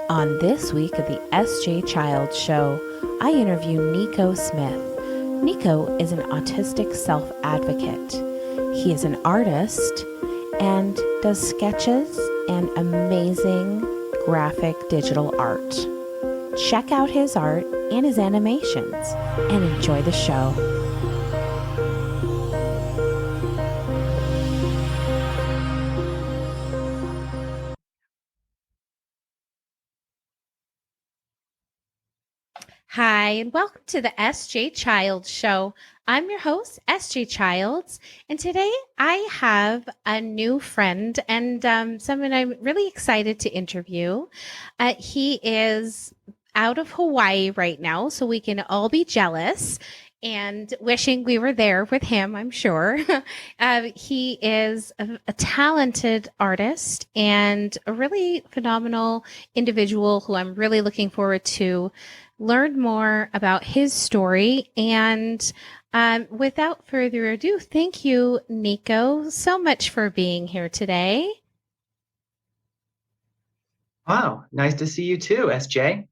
On this week of the S.J. Childs Show, I interview Nico Smith. Nico is an autistic self advocate. He is an artist and does sketches and amazing graphic digital art. Check out his art and his animations and enjoy the show. Hi, and welcome to the S.J. Childs Show. I'm your host, S.J. Childs, and today I have a new friend and someone I'm really excited to interview. He is out of Hawaii right now, so we can all be jealous and wishing we were there with him, I'm sure. He is a talented artist and a really phenomenal individual who I'm really looking forward to learn more about his story. And without further ado, thank you, Nico, so much for being here today. Wow, nice to see you too, SJ.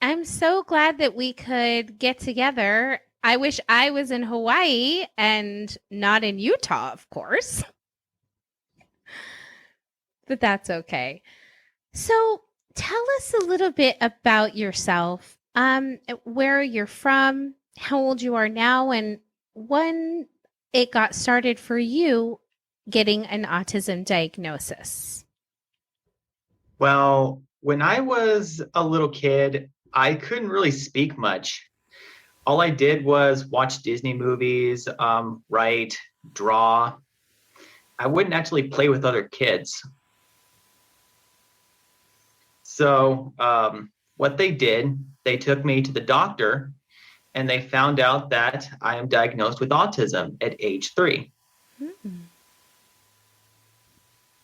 I'm so glad that we could get together. I wish I was in Hawaii and not in Utah, of course. But that's okay. So tell us a little bit about yourself, where you're from, how old you are now, and when it got started for you getting an autism diagnosis. Well, when I was a little kid, I couldn't really speak much. All I did was watch Disney movies, write, draw. I wouldn't actually play with other kids. So what they did, they took me to the doctor and they found out that I am diagnosed with autism at age 3.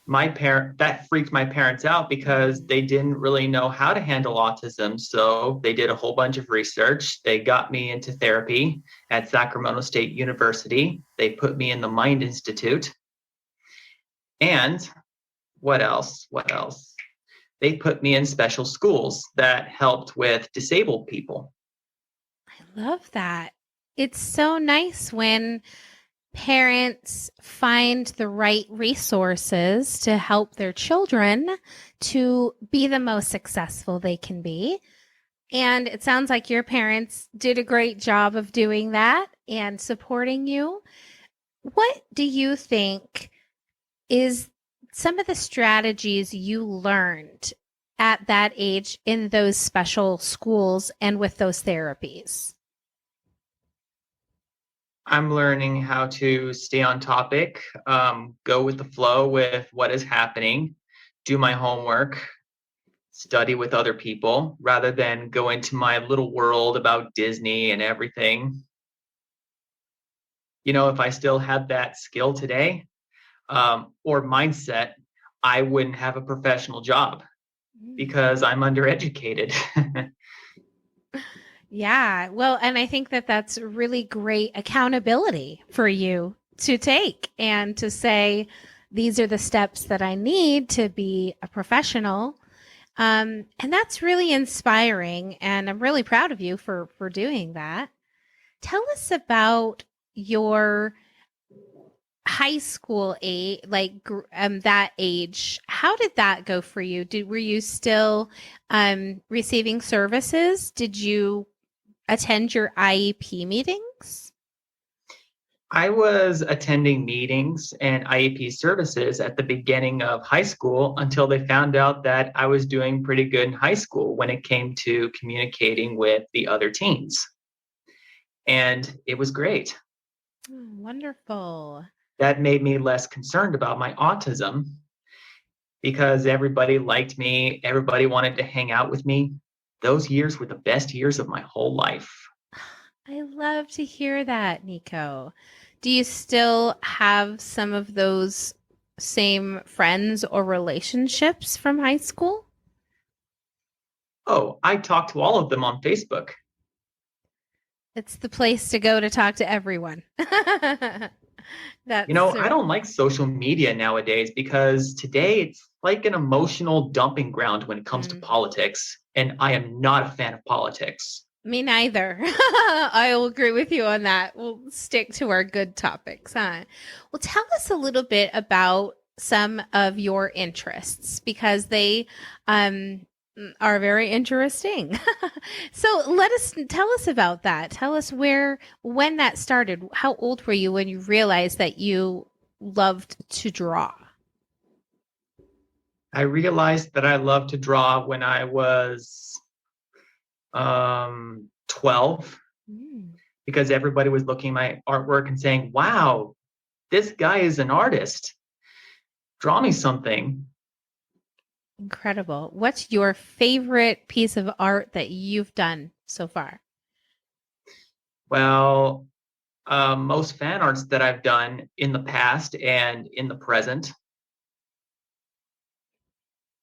That freaked my parents out because they didn't really know how to handle autism. So they did a whole bunch of research. They got me into therapy at Sacramento State University. They put me in the Mind Institute. And what else? They put me in special schools that helped with disabled people. I love that. It's so nice when parents find the right resources to help their children to be the most successful they can be. And it sounds like your parents did a great job of doing that and supporting you. What do you think is some of the strategies you learned at that age in those special schools and with those therapies? I'm learning how to stay on topic, go with the flow with what is happening, do my homework, study with other people rather than go into my little world about Disney and everything. You know, if I still had that skill today or mindset, I wouldn't have a professional job because I'm undereducated. Yeah, well, and I think that that's really great accountability for you to take and to say, these are the steps that I need to be a professional. And that's really inspiring. And I'm really proud of you for doing that. Tell us about your high school age, that age. How did that go for you? Were you still receiving services? Did you attend your IEP meetings? I was attending meetings and IEP services at the beginning of high school until they found out that I was doing pretty good in high school when it came to communicating with the other teens. And it was great. Oh, wonderful. That made me less concerned about my autism because everybody liked me. Everybody wanted to hang out with me. Those years were the best years of my whole life. I love to hear that, Nico. Do you still have some of those same friends or relationships from high school? Oh, I talk to all of them on Facebook. It's the place to go to talk to everyone. That's I don't like social media nowadays because today it's like an emotional dumping ground when it comes to politics. And I am not a fan of politics. me neither. I will agree with you on that. We'll stick to our good topics, huh? Well, tell us a little bit about some of your interests because they are very interesting. So tell us about that. Tell us when that started. How old were you when you realized that you loved to draw? I realized that I loved to draw when I was 12 Mm, because everybody was looking at my artwork and saying, wow, this guy is an artist. Draw me something. incredible. What's your favorite piece of art that you've done so far? Well, most fan arts that I've done in the past and in the present,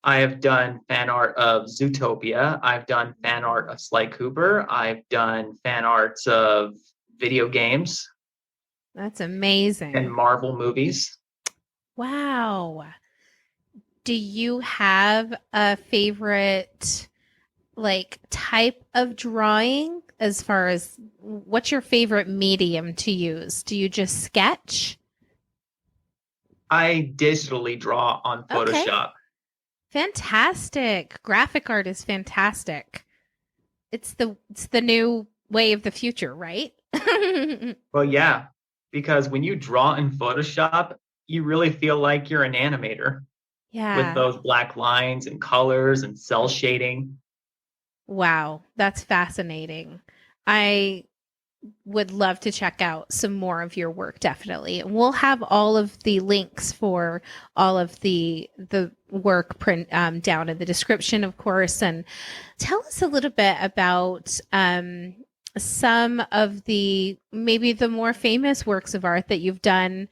I have done fan art of Zootopia. I've done fan art of Sly Cooper. I've done fan arts of video games That's and amazing. Marvel movies. Wow. Do you have a favorite type of drawing as far as what's your favorite medium to use? Do you just sketch? I digitally draw on Okay. Photoshop. Fantastic. Graphic art is fantastic. It's the new way of the future, right? Well, yeah, because when you draw in Photoshop, you really feel like you're an animator with Yeah. those black lines and colors and cell shading. Wow, that's fascinating. I would love to check out some more of your work, definitely. And we'll have all of the links for all of the work print down in the description, of course. And tell us a little bit about some of the maybe the more famous works of art that you've done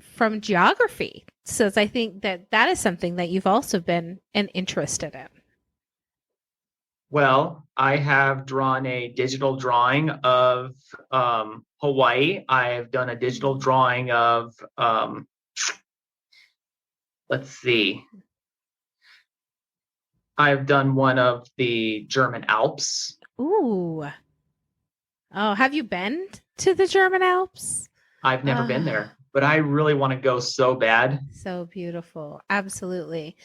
from geography. So I think that is something that you've also been interested in. Well, I have drawn a digital drawing of Hawaii. I have done a digital drawing of, let's see, I've done one of the German Alps. Ooh. Oh, have you been to the German Alps? I've never been Ah, there, but I really want to go so bad. so beautiful. Absolutely.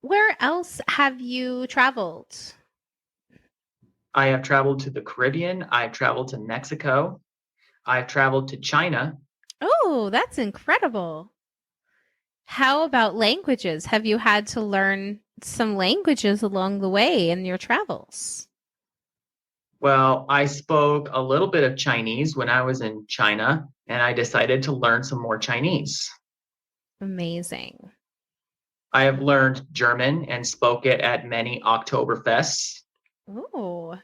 Where else have you traveled? I have traveled to the Caribbean. I've traveled to Mexico. I've traveled to China. Oh, that's incredible. How about languages? Have you had to learn some languages along the way in your travels? Well, I spoke a little bit of Chinese when I was in China, and I decided to learn some more Chinese. Amazing. I have learned German and spoke it at many Oktoberfests. Oh,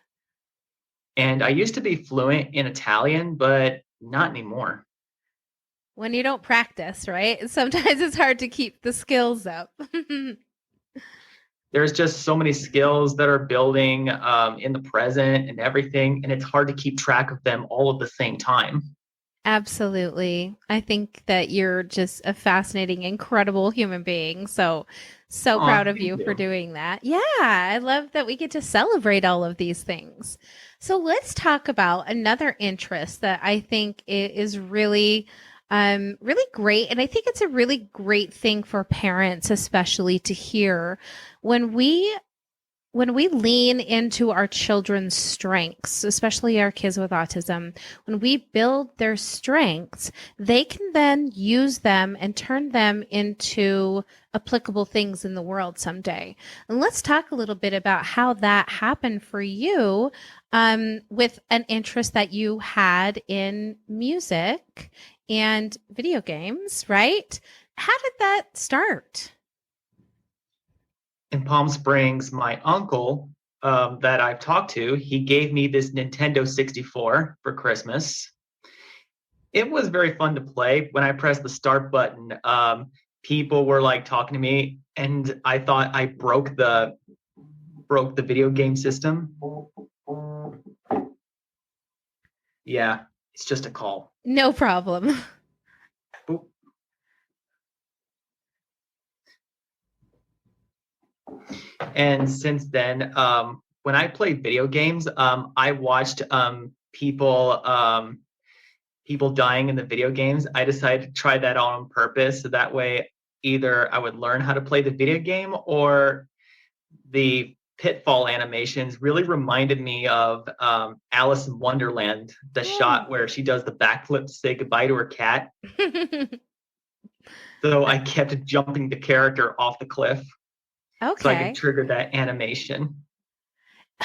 And I used to be fluent in Italian, but not anymore. when you don't practice, right? Sometimes it's hard to keep the skills up. There's just so many skills that are building in the present and everything, and it's hard to keep track of them all at the same time. Absolutely. I think that you're just a fascinating, incredible human being. So Aw, proud of thank you for you. doing that. Yeah, I love that we get to celebrate all of these things. So let's talk about another interest that I think is really really great, and I think it's a really great thing for parents especially to hear when we lean into our children's strengths, especially our kids with autism, when we build their strengths, they can then use them and turn them into applicable things in the world someday. And let's talk a little bit about how that happened for you with an interest that you had in music and video games, right? How did that start? In Palm Springs, my uncle that I've talked to, he gave me this Nintendo 64 for Christmas. It was very fun to play. When I pressed the start button, people were like talking to me, and I thought I broke the video game system. Yeah. It's just a call. No problem. Oop. And since then, when I played video games, I watched people dying in the video games. I decided to try that on purpose, so that way either I would learn how to play the video game, or the pitfall animations really reminded me of Alice in Wonderland, the shot where she does the backflip to say goodbye to her cat. So I kept jumping the character off the cliff so I could Okay. trigger that animation.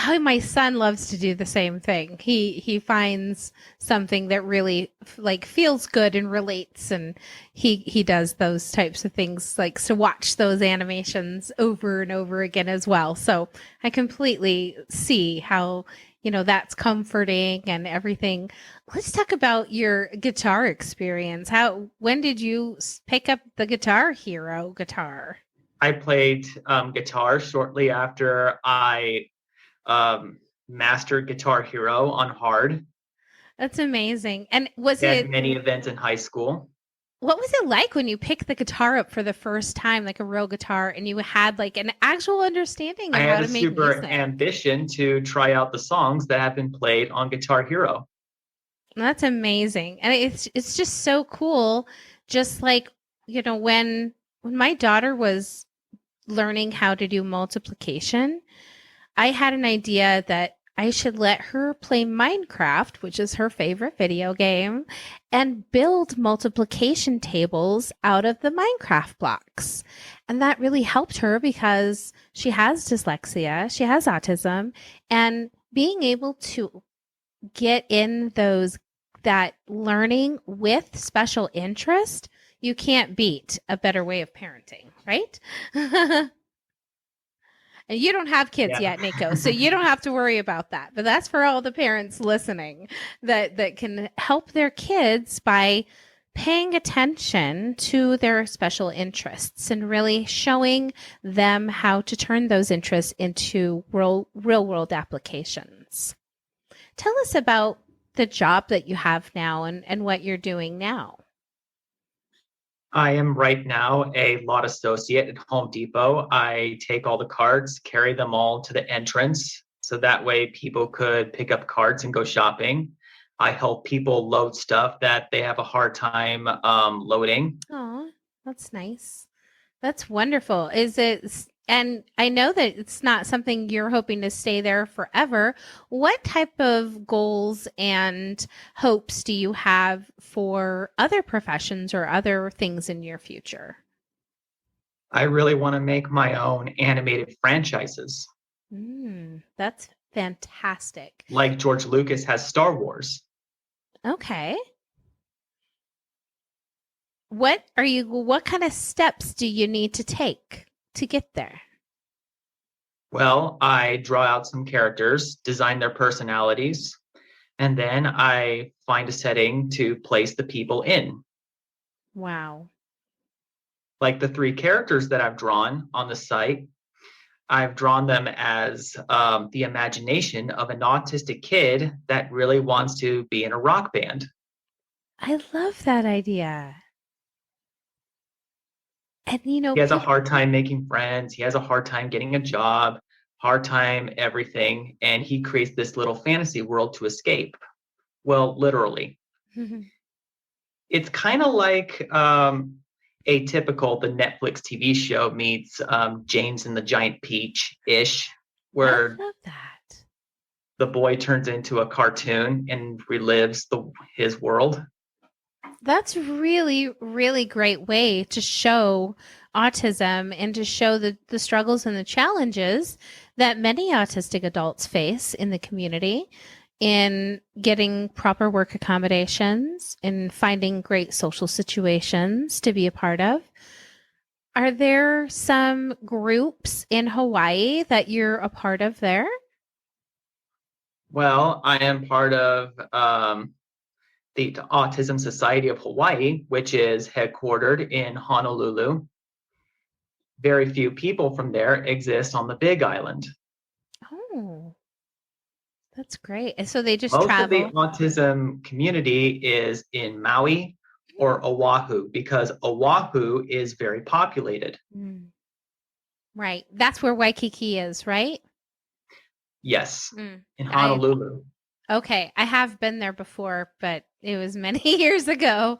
Oh, my son loves to do the same thing. He finds something that really like feels good and relates, and he does those types of things, like to watch those animations over and over again as well. So I completely see how, that's comforting and everything. Let's talk about your guitar experience. When did you pick up the Guitar Hero guitar? I played guitar shortly after I mastered Guitar Hero on hard. That's amazing. And I had many events in high school. what was it like when you picked the guitar up for the first time, like a real guitar, and you had like an actual understanding I of how had to a make super music? ambition to try out the songs that have been played on Guitar Hero. That's amazing. And it's just so cool. Just like, when my daughter was learning how to do multiplication, I had an idea that I should let her play Minecraft, which is her favorite video game, and build multiplication tables out of the Minecraft blocks. And that really helped her because she has dyslexia, she has autism, and being able to get in that learning with special interest, you can't beat a better way of parenting, right? And you don't have kids Yeah. yet, Nico, so you don't have to worry about that. But that's for all the parents listening that can help their kids by paying attention to their special interests and really showing them how to turn those interests into real world applications. Tell us about the job that you have now and what you're doing now. I am right now a lot associate at Home Depot. I take all the carts, carry them all to the entrance, so that way people could pick up carts and go shopping. I help people load stuff that they have a hard time loading. Oh, that's nice. That's wonderful. And I know that it's not something you're hoping to stay there forever. What type of goals and hopes do you have for other professions or other things in your future? I really want to make my own animated franchises, That's fantastic. like George Lucas has Star Wars. Okay. What kind of steps do you need to take to get there? Well, I draw out some characters, design their personalities, and then I find a setting to place the people in. Wow. Like the 3 characters that I've drawn on the site, I've drawn them as the imagination of an autistic kid that really wants to be in a rock band. I love that idea. And He has a hard time making friends. He has a hard time getting a job, hard time everything. And he creates this little fantasy world to escape. Well, literally. It's kind of like atypical, the Netflix TV show meets James and the Giant Peach-ish, where I love that. the boy turns into a cartoon and relives his world. That's really, really great way to show autism and to show the struggles and the challenges that many autistic adults face in the community in getting proper work accommodations and finding great social situations to be a part of. Are there some groups in Hawaii that you're a part of there? Well, I am part of the Autism Society of Hawaii, which is headquartered in Honolulu. Very few people from there exist on the Big Island. Oh, That's great. And so they just Most of the travel. autism community is in Maui or Oahu because Oahu is very populated. Mm, right. That's where Waikiki is, right? Yes, Mm. in I Honolulu. Okay. I have been there before, but it was many years ago.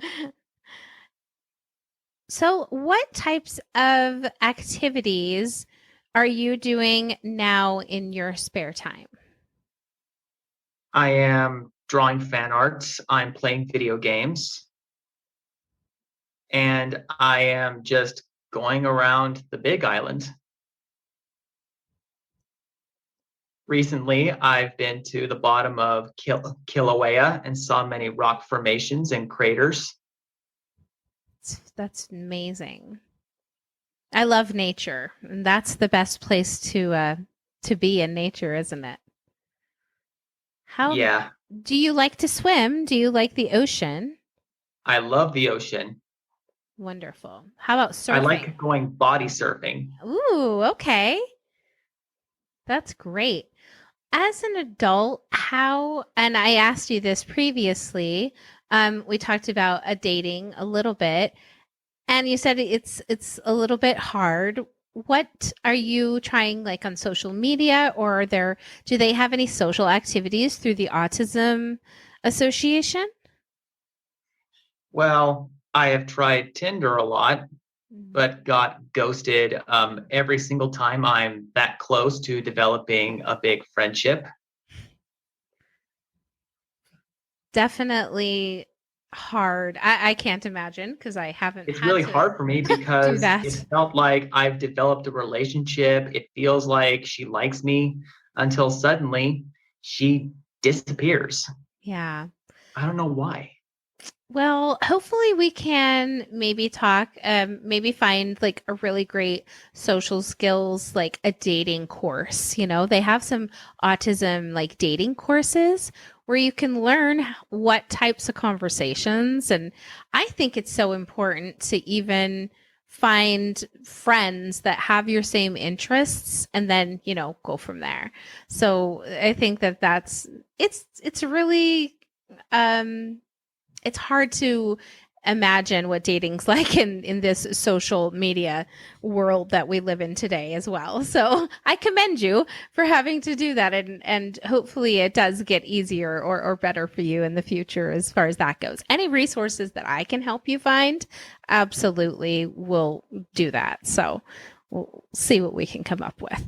So, what types of activities are you doing now in your spare time? I am drawing fan arts. I'm playing video games. And I am just going around the Big Island. Recently, I've been to the bottom of Kilauea and saw many rock formations and craters. That's amazing. I love nature, and that's the best place to be in nature, isn't it? How Yeah, do you like to swim? Do you like the ocean? I love the ocean. Wonderful. How about I surfing? like going body surfing. Ooh, okay. That's great. As an adult, how, and I asked you this previously, we talked about dating a little bit, and you said it's a little bit hard. What are you trying like on social media, or do they have any social activities through the Autism Association? Well, I have tried Tinder a lot, Mhm. but got ghosted every single time I'm that close to developing a big friendship. Definitely hard. I can't imagine because I haven't It's had really to hard for me do because it that. felt like I've developed a relationship. It feels like she likes me until suddenly she disappears. Yeah. I don't know why. Well, hopefully we can maybe talk, maybe find like a really great social skills, like a dating course. They have some autism like dating courses where you can learn what types of conversations. And I think it's so important to even find friends that have your same interests and then, go from there. So I think that it's really, um, it's hard to imagine what dating's like in this social media world that we live in today as well. So I commend you for having to do that, and hopefully it does get easier or better for you in the future as far as that goes. Any resources that I can help you find, absolutely will do that. So we'll see what we can come up with.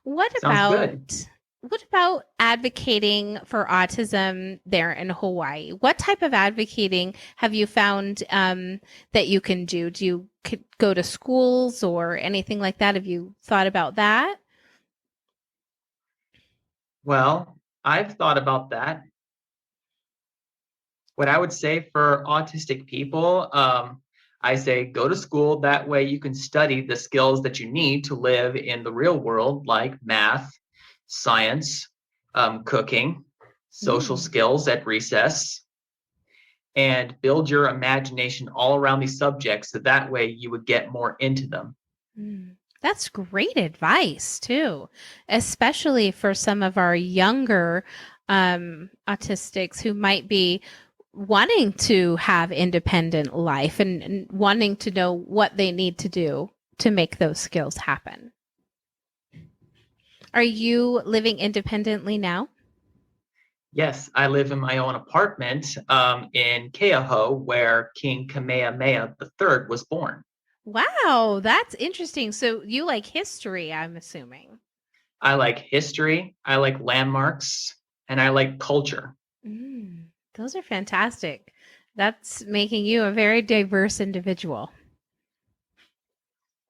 What Sounds good. about what about advocating for autism there in Hawaii? What type of advocating have you found that you can do? Do you go to schools or anything like that? Have you thought about that? Well, I've thought about that. What I would say for autistic people, I say go to school. That way you can study the skills that you need to live in the real world, like math, science, cooking, social Mm. skills at recess, and build your imagination all around these subjects so that way you would get more into them. Mm. That's great advice too, especially for some of our younger autistics who might be wanting to have independent life and wanting to know what they need to do to make those skills happen. Are you living independently now? Yes, I live in my own apartment in Keauhou, where King Kamehameha III was born. Wow, that's interesting. So you like history, I'm assuming. I like history, I like landmarks, and I like culture. Those are fantastic. That's making you a very diverse individual.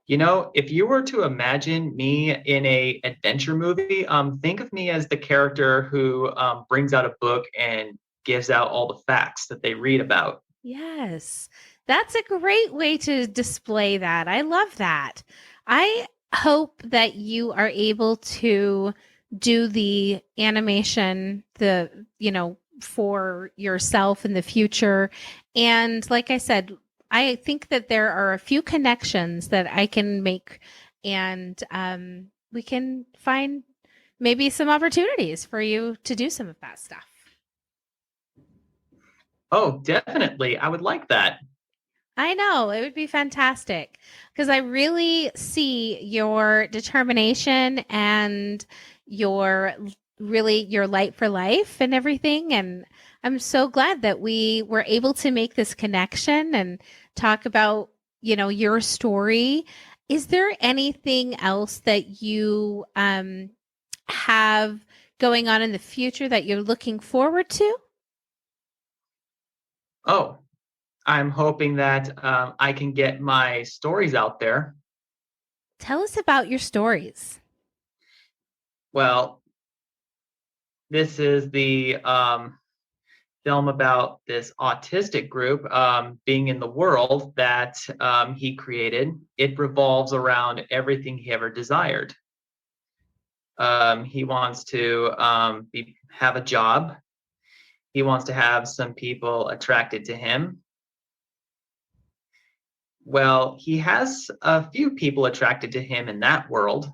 You know, if you were to imagine me in a adventure movie, think of me as the character who brings out a book and gives out all the facts that they read about. Yes, that's a great way to display that. I love that. I hope that you are able to do the animation, for yourself in the future. And like I said, I think that there are a few connections that I can make, and we can find maybe some opportunities for you to do some of that stuff. Oh, definitely. I would like that. I know it would be fantastic because I really see your determination and your your light for life and everything. And I'm so glad that we were able to make this connection and talk about, your story. Is there anything else that you have going on in the future that you're looking forward to? Oh, I'm hoping that I can get my stories out there. Tell us about your stories. Well, this is the film about this autistic group being in the world that he created. It revolves around everything he ever desired. He wants to have a job. He wants to have some people attracted to him. Well, he has a few people attracted to him in that world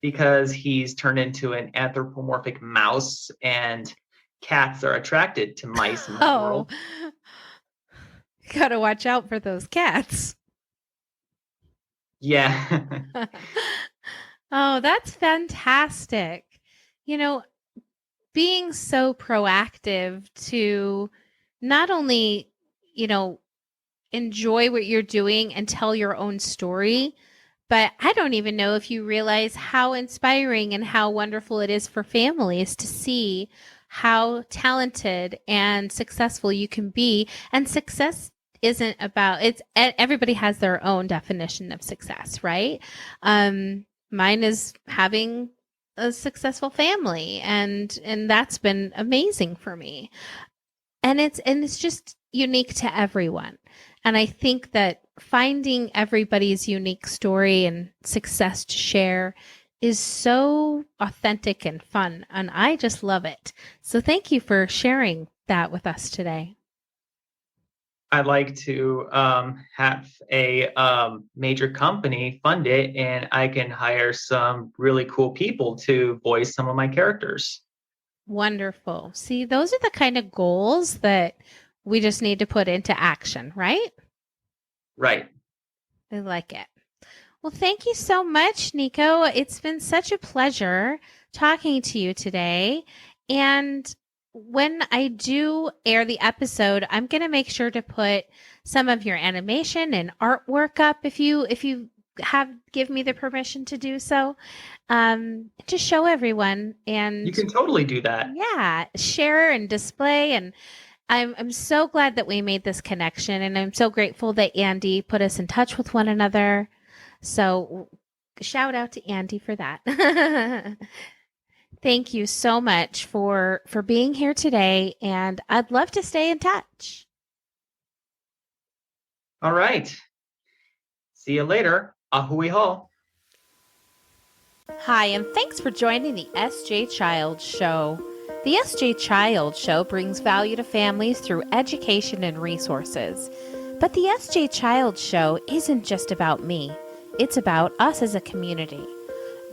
because he's turned into an anthropomorphic mouse, and cats are attracted to mice in that world. Gotta watch out for those cats. Yeah. Oh, that's fantastic. Being so proactive to not only, enjoy what you're doing and tell your own story, but I don't even know if you realize how inspiring and how wonderful it is for families to see how talented and successful you can be. And success isn't about, everybody has their own definition of success, right? Mine is having a successful family, and that's been amazing for me. And it's just unique to everyone. And I think that finding everybody's unique story and success to share is so authentic and fun. And I just love it. So thank you for sharing that with us today. I'd like to have a major company fund it, and I can hire some really cool people to voice some of my characters. Wonderful. See, those are the kind of goals that we just need to put into action, right? Right. I like it. Well, thank you so much, Nico. It's been such a pleasure talking to you today. And when I do air the episode, I'm going to make sure to put some of your animation and artwork up if you give me the permission to do so, to show everyone. And you can totally do that. Yeah, share and display. And I'm so glad that we made this connection, and I'm so grateful that Andy put us in touch with one another. So shout out to Andy for that. Thank you so much for being here today, and I'd love to stay in touch. All right. See you later. Ahui ho. Hi, and thanks for joining the SJ Childs Show. The SJ Childs Show brings value to families through education and resources. But the SJ Childs Show isn't just about me. It's about us as a community.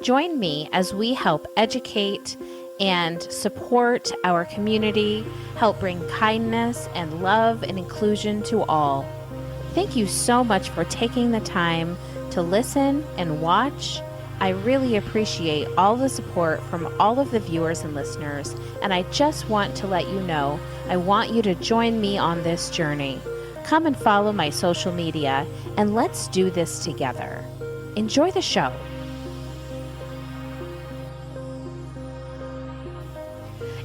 Join me as we help educate and support our community, help bring kindness and love and inclusion to all. Thank you so much for taking the time to listen and watch. I really appreciate all the support from all of the viewers and listeners, and I just want to let you know I want you to join me on this journey. Come and follow my social media, and let's do this together. Enjoy the show.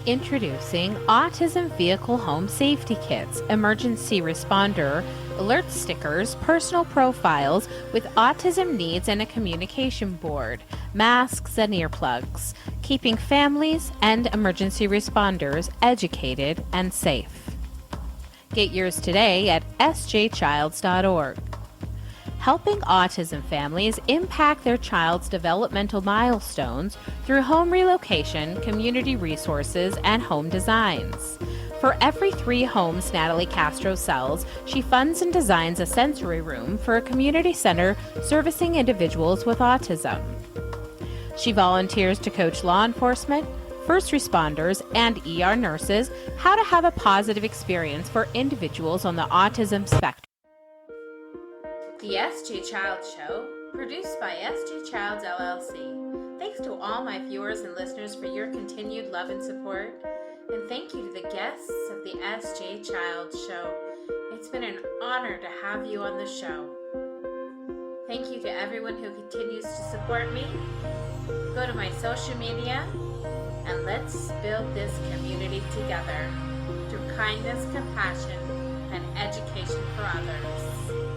Introducing Autism Vehicle Home Safety Kits, Emergency Responder, alert stickers, personal profiles with autism needs and a communication board, masks and earplugs, keeping families and emergency responders educated and safe. Get yours today at sjchilds.org. Helping autism families impact their child's developmental milestones through home relocation, community resources, and home designs. For every 3 homes Natalie Castro sells, she funds and designs a sensory room for a community center servicing individuals with autism. She volunteers to coach law enforcement, first responders, and ER nurses how to have a positive experience for individuals on the autism spectrum. The SJ Child Show, produced by sjchildsllc. Thanks to all my viewers and listeners for your continued love and support. And thank you to the guests of the SJ Child Show. It's been an honor to have you on the show. Thank you to everyone who continues to support me. Go to my social media and let's build this community together through kindness, compassion, and education for others.